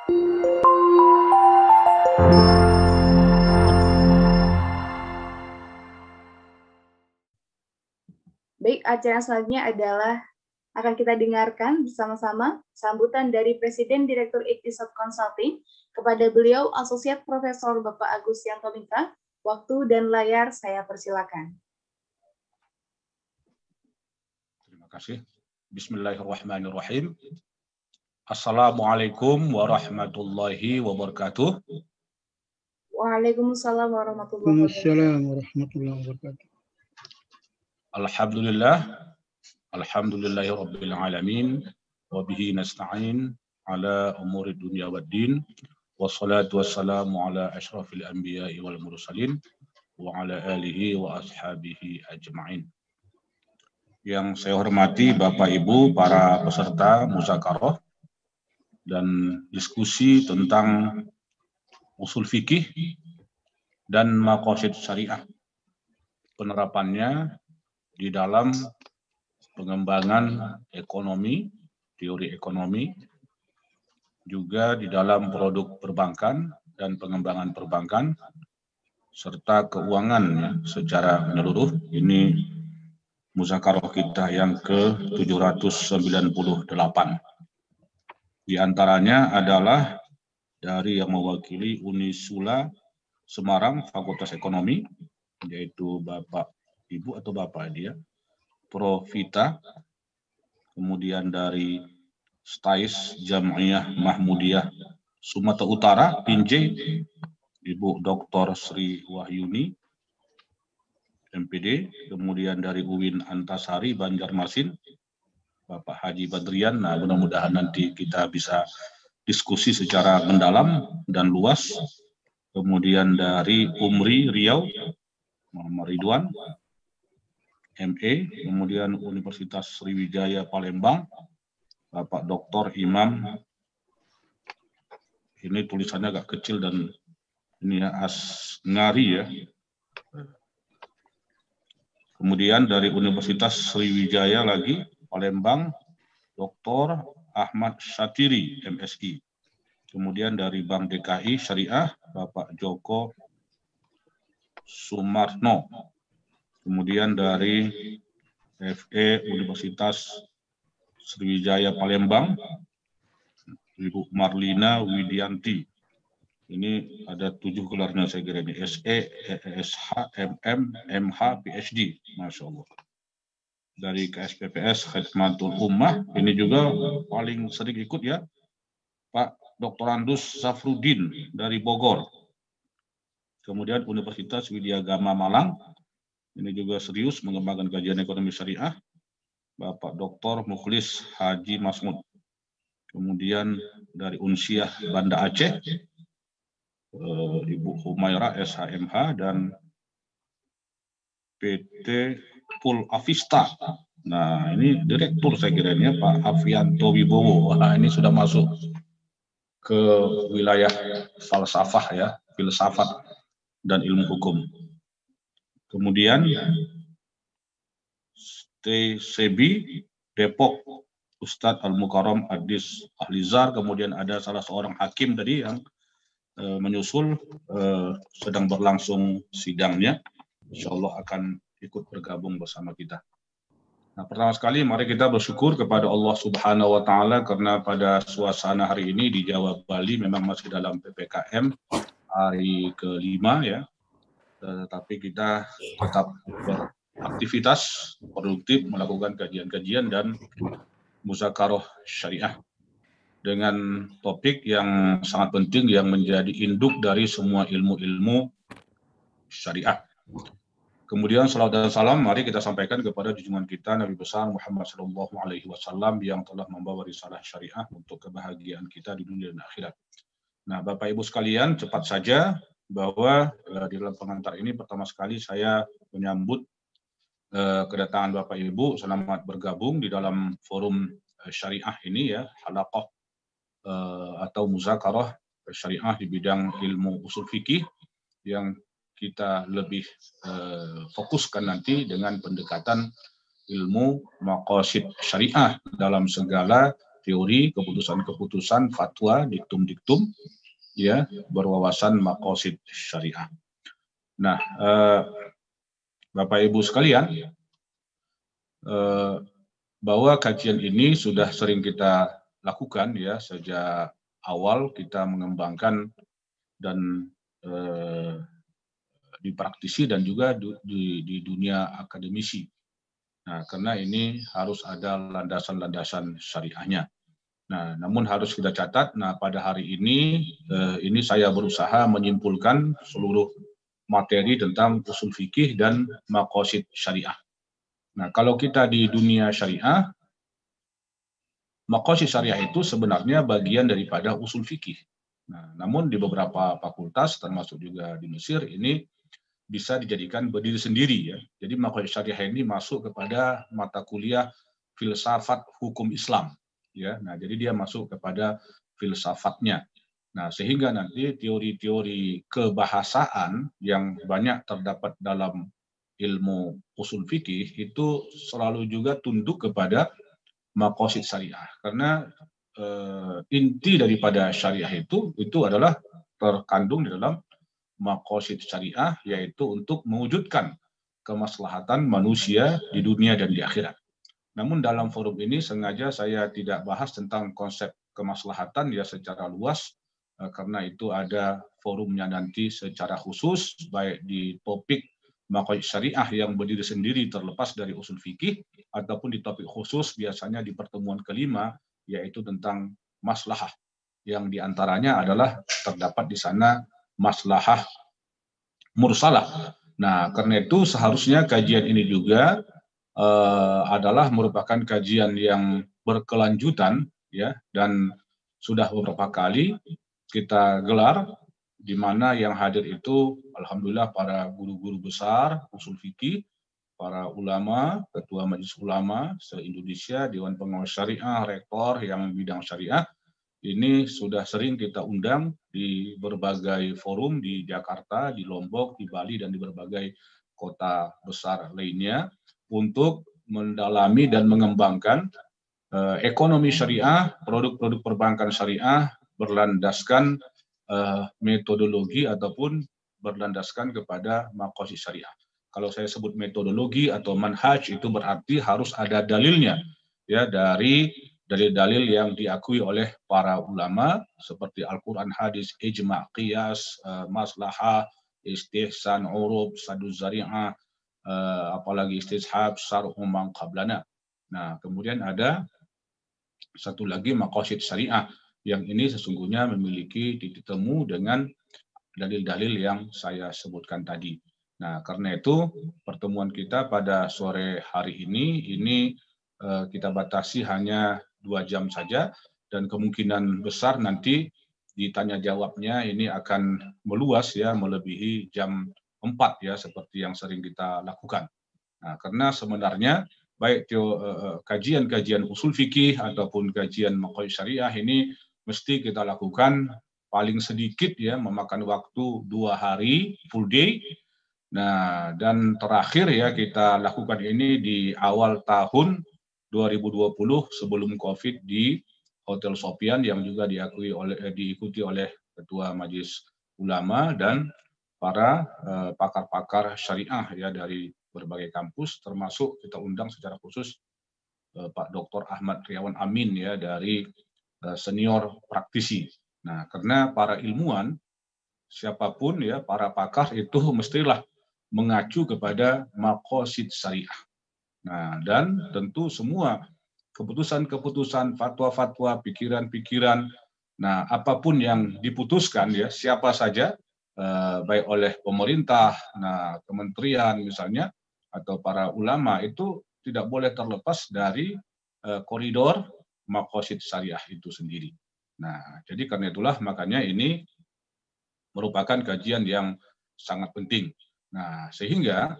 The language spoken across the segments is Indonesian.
Baik, acara selanjutnya adalah akan kita dengarkan bersama-sama sambutan dari Presiden Direktur Iktisad Consulting kepada beliau Asosiat Profesor Bapak Agus Yantomika. Waktu dan layar saya persilakan. Terima kasih. Bismillahirrahmanirrahim. Assalamualaikum warahmatullahi wabarakatuh. Waalaikumsalam warahmatullahi wabarakatuh. Alhamdulillahi rabbil alamin wa bihi nasta'in ala umuri dunya waddin wassalatu wassalamu ala asyrafil anbiya'i wal mursalin wa ala alihi wa ashabihi ajma'in. Yang saya hormati Bapak Ibu para peserta muzakarah dan diskusi tentang usul fikih dan maqasid syariah, penerapannya di dalam pengembangan ekonomi, teori ekonomi, juga di dalam produk perbankan dan pengembangan perbankan, serta keuangan ya, secara menyeluruh. Ini muzakarah kita yang ke-798. Di antaranya adalah dari yang mewakili Unisula Semarang Fakultas Ekonomi, yaitu Bapak Ibu atau Bapak dia, Profita, kemudian dari STAIS Jam'iyah Mahmudiyah Sumatera Utara, Pinjai, Ibu Dr. Sri Wahyuni, MPD, kemudian dari UIN Antasari Banjarmasin, Bapak Haji Badrian. Nah, mudah-mudahan nanti kita bisa diskusi secara mendalam dan luas. Kemudian dari UMRI Riau, Muhammad Ridwan, ME, kemudian Universitas Sriwijaya Palembang, Bapak Dr. Imam, ini tulisannya agak kecil dan ini ya, Asngari ya. Kemudian dari Universitas Sriwijaya lagi, Palembang, Dr. Ahmad Syatiri, MSI. Kemudian dari Bank DKI Syariah, Bapak Joko Sumarno. Kemudian dari FE Universitas Sriwijaya Palembang, Ibu Marlina Widianti. Ini ada 7 gelarnya saya kira ini, SE, ESH, MM, MH, PhD, Masya Allah. Dari KSPPS Khidmatul Ummah, ini juga paling sering ikut ya, Pak Dr. Andus Safruddin dari Bogor. Kemudian Universitas Widyagama Malang, ini juga serius mengembangkan kajian ekonomi syariah, Bapak Dr. Mukhlis Haji Masmud. Kemudian dari Unsiah Banda Aceh, Ibu Humaira SHMH, dan PT Pul Avista. Nah, ini direktur saya kira ini Pak Afianto Wibowo. Wah, ini sudah masuk ke wilayah falsafah ya, filsafat dan ilmu hukum. Kemudian TCB Depok, Ustadz Al-Mukarram Adis Ahlizar. Kemudian ada salah seorang hakim tadi yang menyusul, sedang berlangsung sidangnya. Insya Allah akan ikut bergabung bersama kita. Nah, pertama sekali mari kita bersyukur kepada Allah Subhanahu wa Ta'ala karena pada suasana hari ini di Jawa Bali memang masih dalam PPKM hari kelima ya, tetapi kita tetap beraktivitas produktif, melakukan kajian-kajian dan muzakarah syariah dengan topik yang sangat penting yang menjadi induk dari semua ilmu-ilmu syariah. Kemudian salawat dan salam mari kita sampaikan kepada junjungan kita Nabi besar Muhammad SAW yang telah membawa risalah syariah untuk kebahagiaan kita di dunia dan akhirat. Nah, Bapak Ibu sekalian, cepat saja bahwa di dalam pengantar ini pertama sekali saya menyambut kedatangan Bapak Ibu, selamat bergabung di dalam forum syariah ini ya, halaqah atau muzakarah syariah di bidang ilmu usul fikih yang kita lebih fokuskan nanti dengan pendekatan ilmu maqasid syariah dalam segala teori, keputusan-keputusan, fatwa, diktum-diktum, ya, berwawasan maqasid syariah. Nah, Bapak Ibu sekalian, bahwa kajian ini sudah sering kita lakukan ya sejak awal kita mengembangkan dan dipraktisi dan juga di dunia akademisi. Nah, karena ini harus ada landasan-landasan syariahnya. Nah, namun harus kita catat, nah pada hari ini saya berusaha menyimpulkan seluruh materi tentang usul fikih dan maqasid syariah. Nah, kalau kita di dunia syariah, maqasid syariah itu sebenarnya bagian daripada usul fikih. Nah, namun di beberapa fakultas, termasuk juga di Mesir, ini bisa dijadikan berdiri sendiri ya. Jadi maqasid syariah ini masuk kepada mata kuliah filsafat hukum Islam ya. Nah, jadi dia masuk kepada filsafatnya. Nah, sehingga nanti teori-teori kebahasaan yang banyak terdapat dalam ilmu usul fikih itu selalu juga tunduk kepada maqasid syariah. Karena inti daripada syariah itu adalah terkandung di dalam maqasid syariah, yaitu untuk mewujudkan kemaslahatan manusia di dunia dan di akhirat. Namun dalam forum ini sengaja saya tidak bahas tentang konsep kemaslahatan ya secara luas, karena itu ada forumnya nanti secara khusus, baik di topik maqasid syariah yang berdiri sendiri terlepas dari usul fikih, ataupun di topik khusus biasanya di pertemuan kelima, yaitu tentang maslahah, yang diantaranya adalah terdapat di sana maslahah mursalah. Nah, karena itu seharusnya kajian ini juga adalah merupakan kajian yang berkelanjutan ya, dan sudah beberapa kali kita gelar, di mana yang hadir itu alhamdulillah para guru-guru besar usul fikih, para ulama, ketua majelis ulama se-Indonesia, Dewan Pengawas Syariah, rektor yang bidang syariah. Ini sudah sering kita undang di berbagai forum di Jakarta, di Lombok, di Bali, dan di berbagai kota besar lainnya untuk mendalami dan mengembangkan ekonomi syariah, produk-produk perbankan syariah berlandaskan metodologi ataupun berlandaskan kepada maqasid syariah. Kalau saya sebut metodologi atau manhaj itu berarti harus ada dalilnya ya, dari dalil-dalil yang diakui oleh para ulama seperti Al-Quran, hadis, ijma', qiyas, maslahah, istihsan, urub, saduz zari'ah, apalagi istishab, syar'u man qablana. Nah, kemudian ada satu lagi maqasid syariah yang ini sesungguhnya memiliki titik temu dengan dalil-dalil yang saya sebutkan tadi. Nah, karena itu pertemuan kita pada sore hari ini kita batasi hanya 2 jam saja, dan kemungkinan besar nanti ditanya jawabnya ini akan meluas ya, melebihi jam 4 ya, seperti yang sering kita lakukan. Nah, karena sebenarnya baik kajian-kajian usul fikih ataupun kajian maqasid syariah ini mesti kita lakukan paling sedikit ya memakan waktu 2 hari full day. Nah, dan terakhir ya kita lakukan ini di awal tahun 2020 sebelum Covid di Hotel Sofian yang juga diikuti oleh Ketua Majelis Ulama dan para pakar-pakar syariah ya dari berbagai kampus, termasuk kita undang secara khusus Pak Dr. Ahmad Riawan Amin ya dari senior praktisi. Nah, karena para ilmuwan siapapun ya, para pakar itu mestilah mengacu kepada maqasid syariah. Nah, dan tentu semua keputusan-keputusan, fatwa-fatwa, pikiran-pikiran, nah apapun yang diputuskan ya, siapa saja, baik oleh pemerintah, nah kementerian misalnya, atau para ulama itu tidak boleh terlepas dari koridor maqasid syariah itu sendiri. Nah, jadi karena itulah makanya ini merupakan kajian yang sangat penting. Nah, sehingga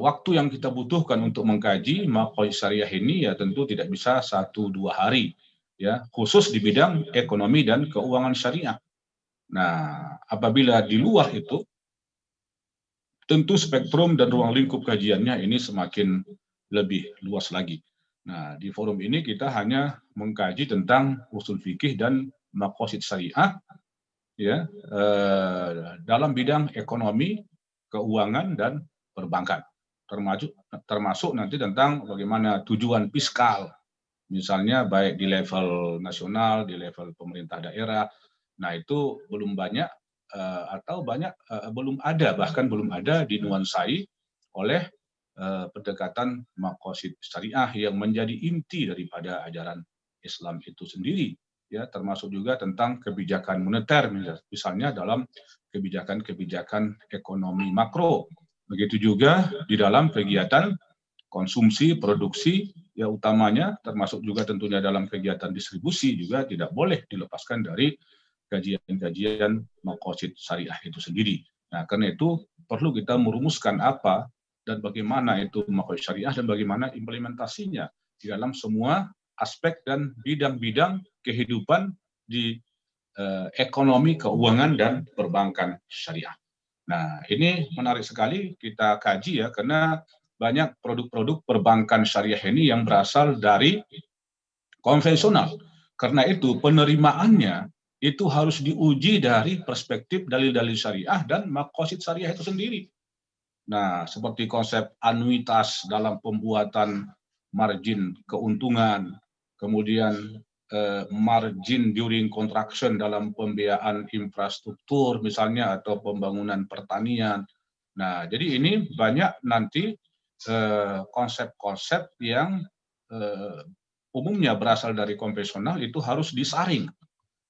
waktu yang kita butuhkan untuk mengkaji maqasid syariah ini ya tentu tidak bisa 1-2 hari ya, khusus di bidang ekonomi dan keuangan syariah. Nah, apabila di luar itu tentu spektrum dan ruang lingkup kajiannya ini semakin lebih luas lagi. Nah, di forum ini kita hanya mengkaji tentang usul fikih dan maqasid syariah, ya, dalam bidang ekonomi, keuangan dan perbankan, termasuk nanti tentang bagaimana tujuan fiskal, misalnya baik di level nasional, di level pemerintah daerah. Nah, itu belum banyak bahkan belum ada dinuansai oleh pendekatan maqasid syariah yang menjadi inti daripada ajaran Islam itu sendiri, ya, termasuk juga tentang kebijakan moneter, misalnya dalam kebijakan ekonomi makro. Begitu juga di dalam kegiatan konsumsi, produksi, ya, utamanya, termasuk juga tentunya dalam kegiatan distribusi juga tidak boleh dilepaskan dari kajian-kajian maqasid syariah itu sendiri. Nah, karena itu perlu kita merumuskan apa dan bagaimana itu maqasid syariah dan bagaimana implementasinya di dalam semua aspek dan bidang-bidang kehidupan di ekonomi, keuangan, dan perbankan syariah. Nah, ini menarik sekali kita kaji, ya, karena banyak produk-produk perbankan syariah ini yang berasal dari konvensional. Karena itu penerimaannya itu harus diuji dari perspektif dalil-dalil syariah dan maqasid syariah itu sendiri. Nah, seperti konsep anuitas dalam pembuatan margin keuntungan, kemudian margin during construction dalam pembiayaan infrastruktur misalnya, atau pembangunan pertanian. Nah, jadi ini banyak nanti konsep-konsep yang umumnya berasal dari konvensional itu harus disaring,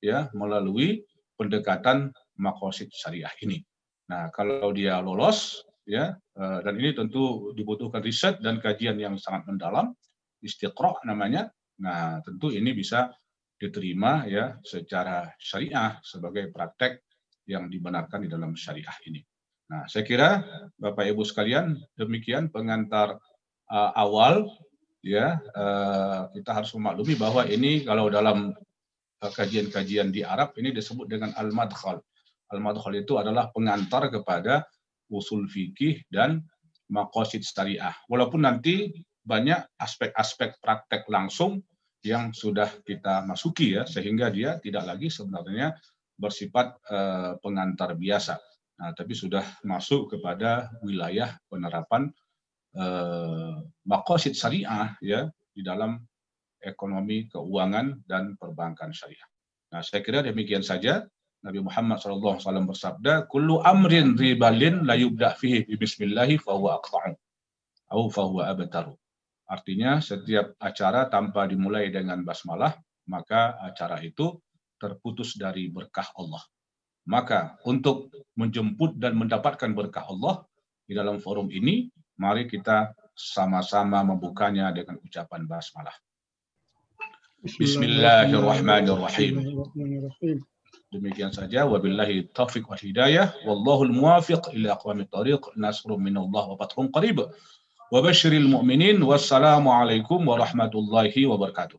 ya, melalui pendekatan maqasid syariah ini. Nah, kalau dia lolos, ya, dan ini tentu dibutuhkan riset dan kajian yang sangat mendalam, istiqra' namanya. Nah, tentu ini bisa diterima, ya, secara syariah sebagai praktek yang dibenarkan di dalam syariah ini. Nah, saya kira Bapak Ibu sekalian, demikian pengantar awal, ya. Kita harus memaklumi bahwa ini kalau dalam kajian-kajian di Arab ini disebut dengan al-madkhal. Al-madkhal itu adalah pengantar kepada usul fikih dan maqasid syariah. Walaupun nanti banyak aspek-aspek praktek langsung yang sudah kita masuki, ya, sehingga dia tidak lagi sebenarnya bersifat pengantar biasa. Nah, tapi sudah masuk kepada wilayah penerapan maqasid syariah, ya, di dalam ekonomi, keuangan, dan perbankan syariah. Nah, saya kira demikian saja. Nabi Muhammad SAW bersabda, "Kullu amrin ribalin la yubda' fihi bismillahi fahuwa aqta'u, au fahuwa abtaru." Artinya, setiap acara tanpa dimulai dengan basmalah, maka acara itu terputus dari berkah Allah. Maka untuk menjemput dan mendapatkan berkah Allah di dalam forum ini, mari kita sama-sama membukanya dengan ucapan basmalah. Bismillahirrahmanirrahim. Demikian saja, wabillahi taufiq wal hidayah, wallahul muwafiq ila aqwamit thariq, nasrun minallah wa fathun qarib. Wa basyiril mu'minin, wassalamu alaikum warahmatullahi wabarakatuh.